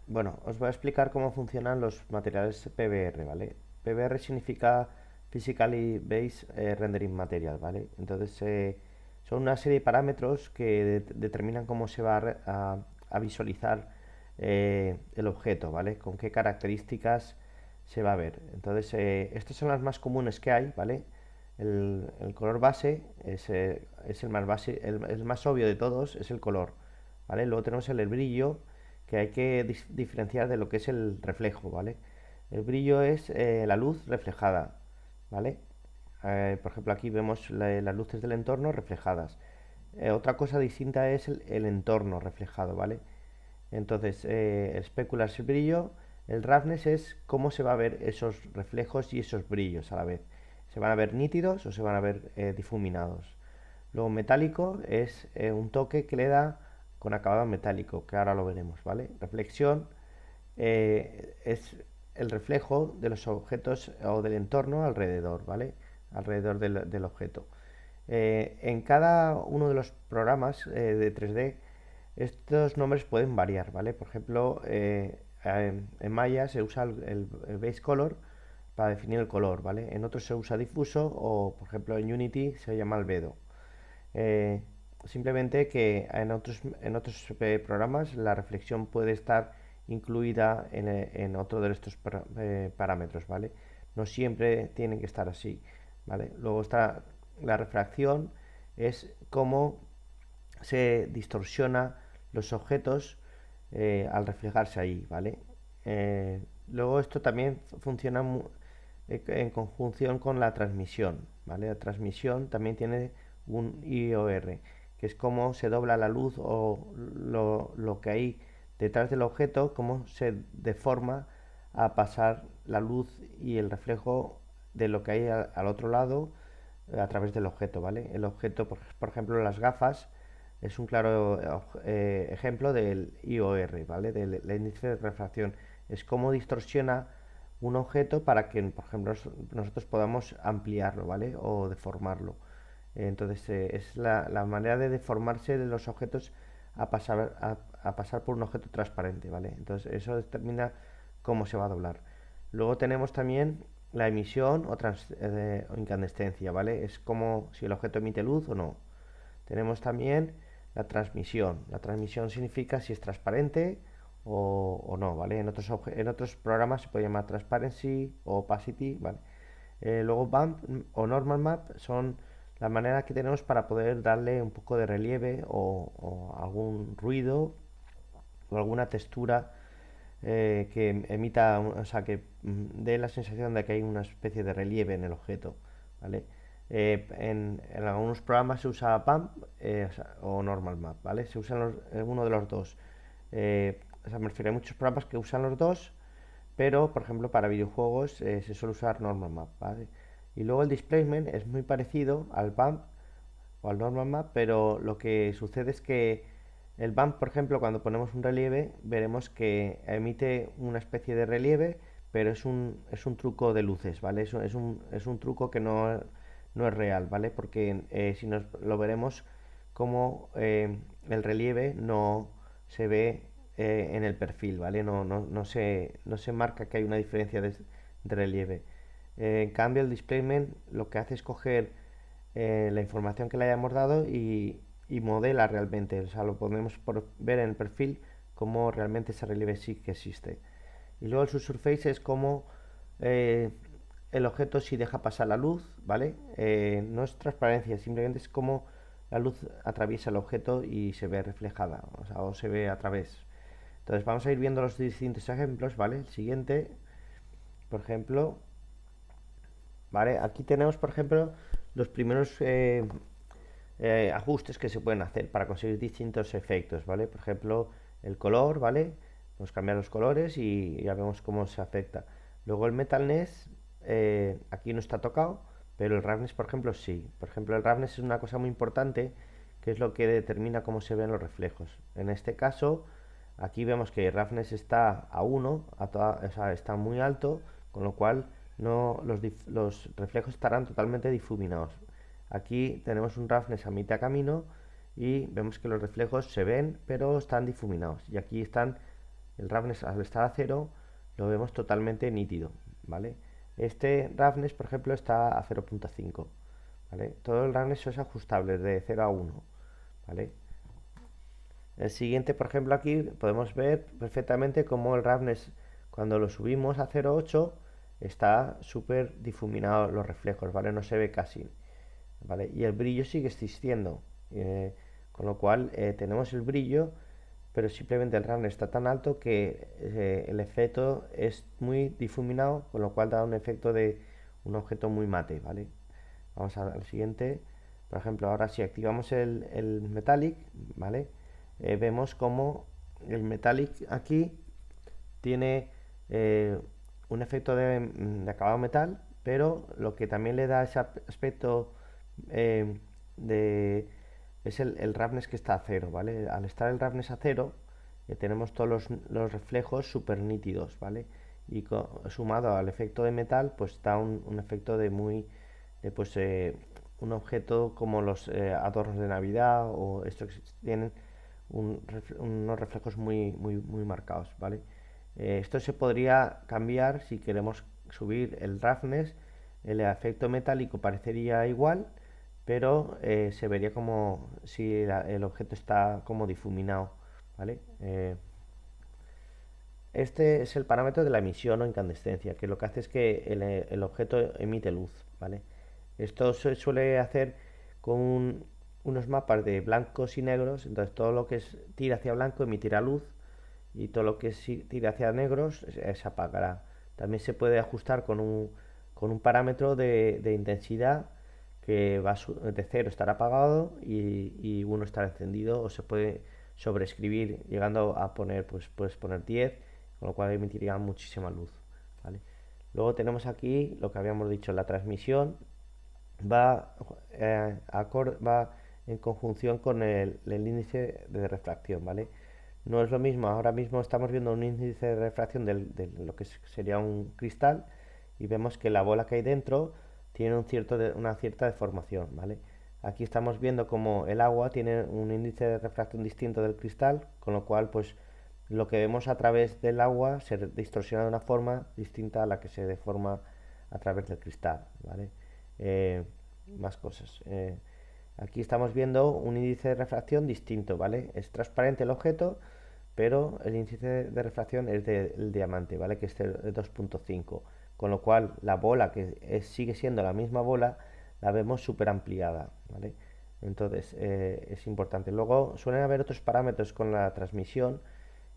Bueno, os voy a explicar cómo funcionan los materiales PBR, ¿vale? PBR significa Physically Based Rendering Material, ¿vale? Entonces, son una serie de parámetros que determinan cómo se va a visualizar el objeto, ¿vale? Con qué características se va a ver. Entonces, estas son las más comunes que hay, ¿vale? El color base es el más base, el más obvio de todos, es el color, ¿vale? Luego tenemos el brillo, que hay que diferenciar de lo que es el reflejo, ¿vale? El brillo es la luz reflejada, ¿vale? Por ejemplo, aquí vemos las luces del entorno reflejadas. Otra cosa distinta es el entorno reflejado, ¿vale? Entonces, el specular es el brillo, el roughness es cómo se va a ver esos reflejos y esos brillos a la vez. ¿Se van a ver nítidos o se van a ver difuminados? Luego, metálico es un toque que le da con acabado metálico, que ahora lo veremos, ¿vale? Reflexión es el reflejo de los objetos o del entorno alrededor, ¿vale? Alrededor del objeto. En cada uno de los programas de 3D, estos nombres pueden variar, ¿vale? Por ejemplo, en Maya se usa el base color para definir el color, ¿vale? En otros se usa difuso o, por ejemplo, en Unity se llama albedo. Eh, Simplemente que en otros programas la reflexión puede estar incluida en otro de estos parámetros, ¿vale? No siempre tienen que estar así, ¿vale? Luego está la refracción, es cómo se distorsiona los objetos al reflejarse ahí, ¿vale? Luego esto también funciona en conjunción con la transmisión, ¿vale? La transmisión también tiene un IOR, que es cómo se dobla la luz o lo que hay detrás del objeto, cómo se deforma a pasar la luz y el reflejo de lo que hay al otro lado a través del objeto, ¿vale? El objeto, por ejemplo, las gafas, es un claro ejemplo del IOR, ¿vale? Del índice de refracción. Es cómo distorsiona un objeto para que, por ejemplo, nosotros podamos ampliarlo, ¿vale? O deformarlo. Entonces, es la manera de deformarse de los objetos a pasar por un objeto transparente, ¿vale? Entonces, eso determina cómo se va a doblar. Luego tenemos también la emisión o incandescencia, ¿vale? Es como si el objeto emite luz o no. Tenemos también la transmisión. La transmisión significa si es transparente o no, ¿vale? En otros programas se puede llamar transparency o opacity, ¿vale? Luego bump o normal map son la manera que tenemos para poder darle un poco de relieve o algún ruido o alguna textura que emita, o sea, que dé la sensación de que hay una especie de relieve en el objeto, ¿vale? En algunos programas se usa bump o normal map, ¿vale? Se usan uno de los dos. O sea, me refiero a muchos programas que usan los dos, pero por ejemplo para videojuegos se suele usar normal map, ¿vale? Y luego el displacement es muy parecido al bump o al normal map, pero lo que sucede es que el bump, por ejemplo, cuando ponemos un relieve, veremos que emite una especie de relieve, pero es un truco de luces, ¿vale? Es un truco que no es real, ¿vale? Porque si nos lo veremos como el relieve no se ve en el perfil, ¿vale? No se marca que hay una diferencia de relieve. En cambio, el displacement lo que hace es coger la información que le hayamos dado y modela realmente. O sea, lo podemos ver en el perfil cómo realmente ese relieve sí que existe. Y luego el subsurface es como eh, el objeto si deja pasar la luz, ¿vale? No es transparencia, simplemente es como la luz atraviesa el objeto y se ve reflejada, o sea, o se ve a través. Entonces vamos a ir viendo los distintos ejemplos, ¿vale? El siguiente, por ejemplo, ¿vale? Aquí tenemos, por ejemplo, los primeros ajustes que se pueden hacer para conseguir distintos efectos, ¿vale? Por ejemplo, el color, ¿vale? Podemos cambiar los colores y ya vemos cómo se afecta. Luego el metalness, aquí no está tocado, pero el roughness, por ejemplo, sí. Por ejemplo, el roughness es una cosa muy importante, que es lo que determina cómo se ven los reflejos. En este caso, aquí vemos que el roughness está a 1, o sea, está muy alto, con lo cual no, los reflejos estarán totalmente difuminados. Aquí tenemos un roughness a mitad camino y vemos que los reflejos se ven, pero están difuminados. Y aquí están el roughness al estar a 0 lo vemos totalmente nítido, ¿vale? Este roughness, por ejemplo, está a 0.5, ¿vale? Todo el roughness es ajustable de 0 a 1, ¿vale? El siguiente, por ejemplo, aquí podemos ver perfectamente cómo el roughness, cuando lo subimos a 0.8, está súper difuminado los reflejos, ¿vale? No se ve casi, ¿vale? Y el brillo sigue existiendo, con lo cual tenemos el brillo, pero simplemente el roughness está tan alto que el efecto es muy difuminado, con lo cual da un efecto de un objeto muy mate, ¿vale? Vamos al siguiente. Por ejemplo, ahora si activamos el Metallic, ¿vale? Vemos como el Metallic aquí tiene un efecto de acabado metal, pero lo que también le da ese aspecto eh, de es el roughness que está a cero, ¿vale? Al estar el roughness a cero, tenemos todos los reflejos súper nítidos, ¿vale? Y sumado al efecto de metal, pues da un efecto de muy, de, pues, un objeto como los adornos de Navidad o estos que tienen unos reflejos muy marcados, ¿vale? Esto se podría cambiar si queremos subir el roughness, el efecto metálico parecería igual, pero se vería como si el objeto está como difuminado, ¿vale? Este es el parámetro de la emisión o incandescencia, que lo que hace es que el objeto emite luz, ¿vale? Esto se suele hacer con unos mapas de blancos y negros, entonces todo lo que tira hacia blanco emitirá luz y todo lo que tira hacia negros se apagará. También se puede ajustar con un parámetro de intensidad que va de 0 estar apagado y 1 estar encendido, o se puede sobreescribir llegando a poner, pues puedes poner 10, con lo cual emitiría muchísima luz, ¿vale? Luego tenemos aquí lo que habíamos dicho, la transmisión va, va en conjunción con el índice de refracción, ¿vale? No es lo mismo, ahora mismo estamos viendo un índice de refracción de lo que sería un cristal y vemos que la bola que hay dentro tiene una cierta deformación, ¿vale? Aquí estamos viendo como el agua tiene un índice de refracción distinto del cristal, con lo cual pues lo que vemos a través del agua se distorsiona de una forma distinta a la que se deforma a través del cristal, ¿vale? Eh, Más cosas. Aquí estamos viendo un índice de refracción distinto, ¿vale? Es transparente el objeto, pero el índice de refracción es del diamante, ¿vale? Que es de 2.5, con lo cual la bola, que sigue siendo la misma bola, la vemos súper ampliada, ¿vale? Entonces es importante. Luego suelen haber otros parámetros con la transmisión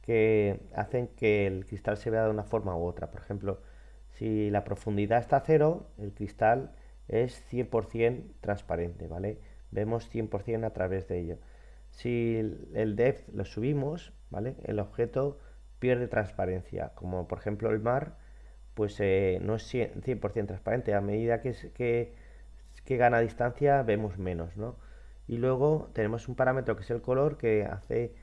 que hacen que el cristal se vea de una forma u otra. Por ejemplo, si la profundidad está a cero, el cristal es 100% transparente, ¿vale? Vemos 100% a través de ello. Si el depth lo subimos, ¿vale? El objeto pierde transparencia, como por ejemplo el mar, pues no es 100% transparente. A medida que gana distancia vemos menos, ¿no? Y luego tenemos un parámetro que es el color, que hace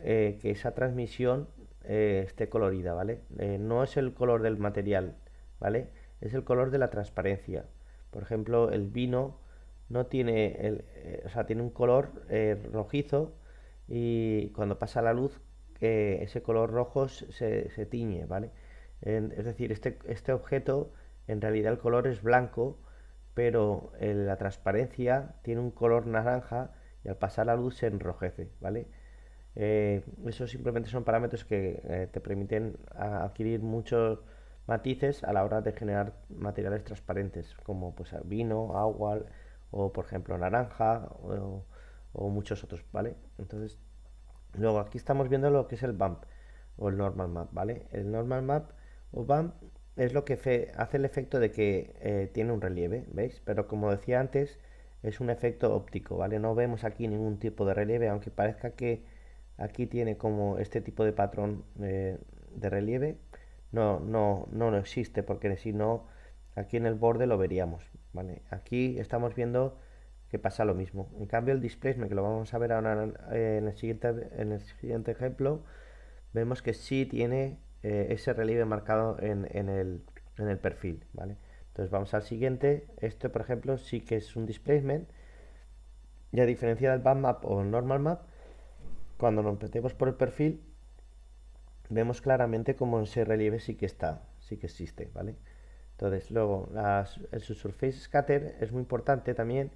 que esa transmisión esté colorida, ¿vale? No es el color del material, ¿vale? Es el color de la transparencia. Por ejemplo, el vino no tiene, o sea, tiene un color rojizo, y cuando pasa la luz, ese color rojo se tiñe, ¿vale? Es decir, este objeto, en realidad el color es blanco, pero la transparencia tiene un color naranja y al pasar la luz se enrojece, ¿vale? Eso simplemente son parámetros que te permiten adquirir muchos matices a la hora de generar materiales transparentes, como pues vino, agua o por ejemplo naranja o muchos otros, ¿vale? Entonces, luego aquí estamos viendo lo que es el bump o el normal map, ¿vale? El normal map o bump es lo que hace el efecto de que tiene un relieve, ¿veis? Pero como decía antes, es un efecto óptico, ¿vale? No vemos aquí ningún tipo de relieve, aunque parezca que aquí tiene como este tipo de patrón de relieve. No lo existe, porque si no, aquí en el borde lo veríamos, ¿vale? Aquí estamos viendo que pasa lo mismo. En cambio, el displacement, que lo vamos a ver ahora en el siguiente ejemplo, vemos que sí tiene ese relieve marcado en el perfil, ¿vale? Entonces vamos al siguiente. Este, por ejemplo, sí que es un displacement. Y a diferencia del bump map o el normal map, cuando nos metemos por el perfil, vemos claramente cómo ese relieve sí que está, sí que existe, ¿vale? Entonces, luego, el subsurface scatter es muy importante también,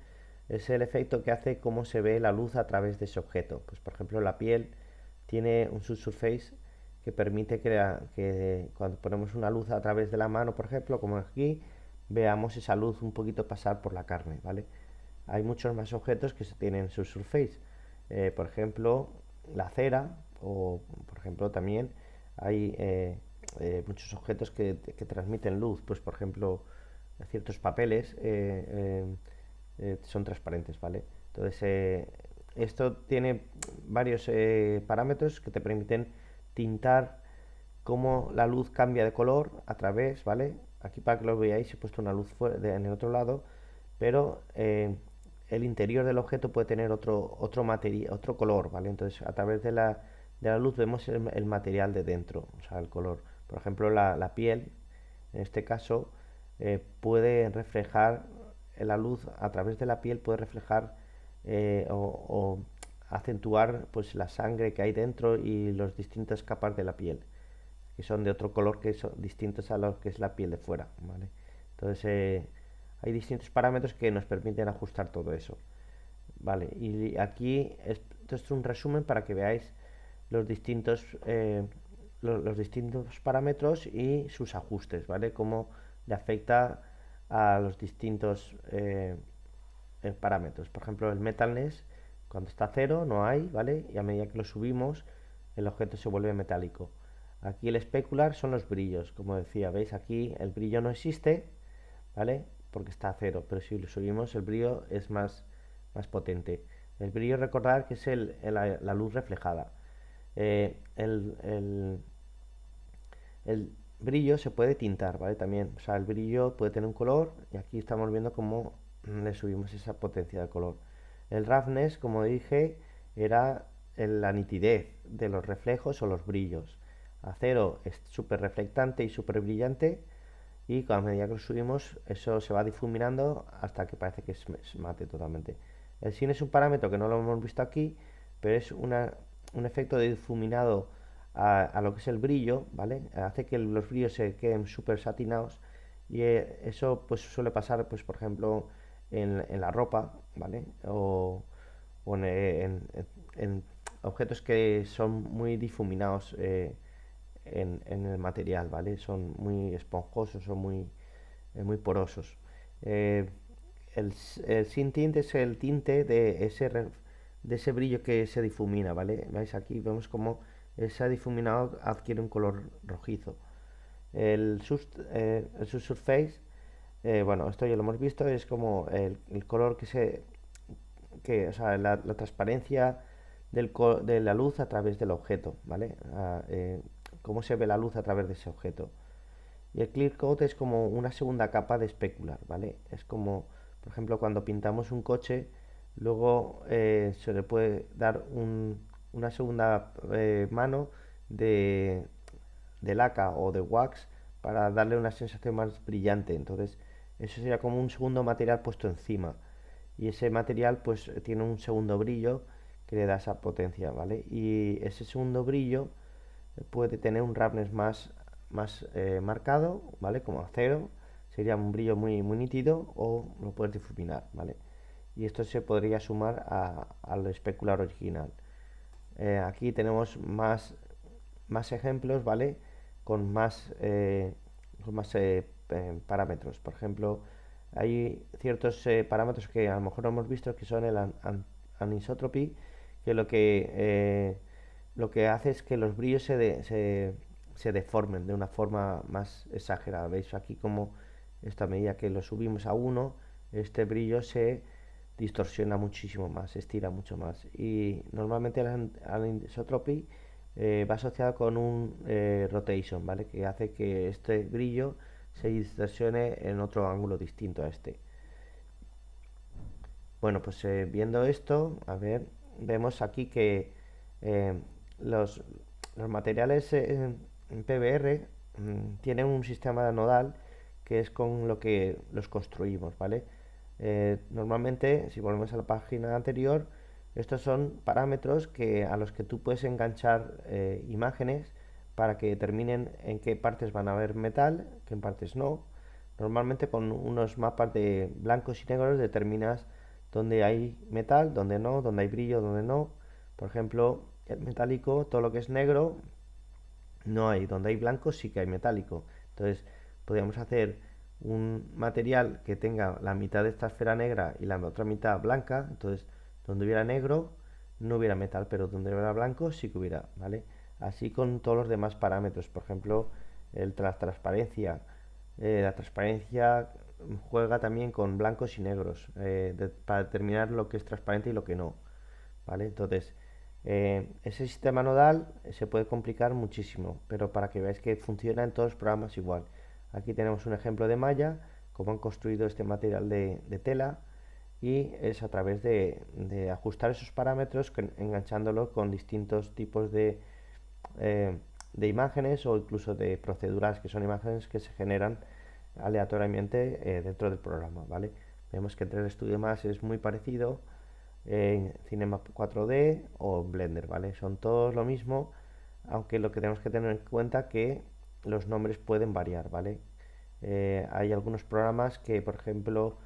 es el efecto que hace cómo se ve la luz a través de ese objeto. Pues, por ejemplo, la piel tiene un subsurface que permite que cuando ponemos una luz a través de la mano, por ejemplo, como aquí, veamos esa luz un poquito pasar por la carne, ¿vale? Hay muchos más objetos que tienen subsurface. Por ejemplo, la cera, o por ejemplo también hay muchos objetos que transmiten luz. Pues por ejemplo, ciertos papeles son transparentes, ¿vale? Entonces, esto tiene varios parámetros que te permiten tintar cómo la luz cambia de color a través, ¿vale? Aquí para que lo veáis he puesto una luz en el otro lado, pero el interior del objeto puede tener otro material, otro color, ¿vale? Entonces a través de la luz vemos el material de dentro, o sea, el color. Por ejemplo, la piel, en este caso, puede reflejar la luz a través de la piel, puede reflejar o acentuar pues la sangre que hay dentro y las distintas capas de la piel que son de otro color que son distintos a lo que es la piel de fuera, ¿vale? Entonces hay distintos parámetros que nos permiten ajustar todo eso, ¿vale? Y aquí esto es un resumen para que veáis los distintos, los distintos parámetros y sus ajustes, ¿vale? Cómo le afecta a los distintos parámetros. Por ejemplo, el metalness, cuando está a cero no hay, ¿vale? Y a medida que lo subimos, el objeto se vuelve metálico. Aquí el especular son los brillos, como decía, ¿veis? Aquí el brillo no existe, ¿vale? Porque está a cero, pero si lo subimos el brillo es más potente. El brillo, recordad que es la luz reflejada. Eh, el, el, el brillo se puede tintar, ¿vale? También, o sea, el brillo puede tener un color y aquí estamos viendo cómo le subimos esa potencia de color. El roughness, como dije, era la nitidez de los reflejos o los brillos. A cero es súper reflectante y súper brillante y a medida que lo subimos eso se va difuminando hasta que parece que es mate totalmente. El sin es un parámetro que no lo hemos visto aquí, pero es un efecto de difuminado a lo que es el brillo, ¿vale? Hace que los brillos se queden súper satinados y eso pues suele pasar, pues por ejemplo, en la ropa, ¿vale? O en objetos que son muy difuminados en el material, ¿vale? Son muy esponjosos o muy porosos. Eh, el sin tint es el tinte de ese brillo que se difumina, ¿vale? ¿Veis? Aquí vemos como ese difuminado adquiere un color rojizo. El subsurface, bueno, esto ya lo hemos visto, es como el color o sea, la transparencia de la luz a través del objeto, ¿vale? Cómo se ve la luz a través de ese objeto. Y el clear coat es como una segunda capa de especular, ¿vale? Es como, por ejemplo, cuando pintamos un coche, luego se le puede dar una segunda mano de, de laca o de wax para darle una sensación más brillante. Entonces, eso sería como un segundo material puesto encima. Y ese material pues tiene un segundo brillo que le da esa potencia, ¿vale? Y ese segundo brillo puede tener un roughness más marcado, ¿vale? Como acero, sería un brillo muy nítido o lo puedes difuminar, ¿vale? Y esto se podría sumar al especular original. Aquí tenemos más ejemplos, ¿vale? Con más parámetros. Por ejemplo, hay ciertos parámetros que a lo mejor no hemos visto que son el anisotropy, que lo que hace es que los brillos se deformen de una forma más exagerada. ¿Veis? Aquí como esta medida que lo subimos a 1, este brillo se distorsiona muchísimo más, se estira mucho más. Y normalmente el anisotropy va asociado con un rotation, ¿vale? Que hace que este brillo se distorsione en otro ángulo distinto a este. Bueno, pues viendo esto, a ver, vemos aquí que eh, los, los materiales en PBR tienen un sistema nodal que es con lo que los construimos, ¿vale? Normalmente, si volvemos a la página anterior, estos son parámetros a los que tú puedes enganchar imágenes para que determinen en qué partes van a haber metal, qué partes no. Normalmente con unos mapas de blancos y negros determinas dónde hay metal, dónde no, dónde hay brillo, dónde no. Por ejemplo, el metálico, todo lo que es negro, no hay. Donde hay blanco sí que hay metálico. Entonces, podríamos hacer un material que tenga la mitad de esta esfera negra y la otra mitad blanca. Entonces, donde hubiera negro, no hubiera metal, pero donde hubiera blanco sí que hubiera, ¿vale? Así con todos los demás parámetros. Por ejemplo, la transparencia. La transparencia juega también con blancos y negros para determinar lo que es transparente y lo que no, ¿vale? Entonces, ese sistema nodal se puede complicar muchísimo, pero para que veáis que funciona en todos los programas igual. Aquí tenemos un ejemplo de malla, cómo han construido este material de tela, y es a través de ajustar esos parámetros enganchándolo con distintos tipos eh, de imágenes o incluso de proceduras que son imágenes que se generan aleatoriamente dentro del programa, ¿vale? Vemos que entre el Studio Max es muy parecido en Cinema 4D o Blender, ¿vale? Son todos lo mismo, aunque lo que tenemos que tener en cuenta que los nombres pueden variar, ¿vale? Hay algunos programas que, por ejemplo,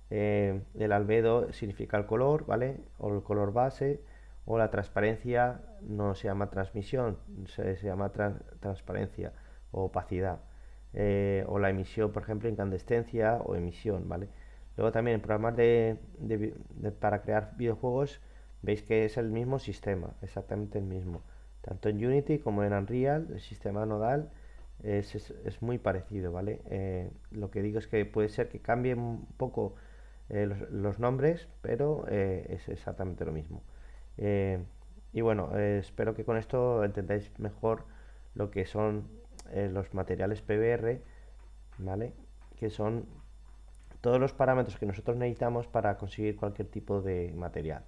el albedo significa el color, ¿vale? O el color base, o la transparencia no se llama transmisión, se llama transparencia o opacidad. O la emisión, por ejemplo, incandescencia o emisión, ¿vale? Luego también en programas para crear videojuegos veis que es el mismo sistema, exactamente el mismo. Tanto en Unity como en Unreal, el sistema nodal es muy parecido, ¿vale? Lo que digo es que puede ser que cambien un poco los nombres, pero es exactamente lo mismo. Eh, y bueno, espero que con esto entendáis mejor lo que son los materiales PBR, ¿vale? Que son todos los parámetros que nosotros necesitamos para conseguir cualquier tipo de material.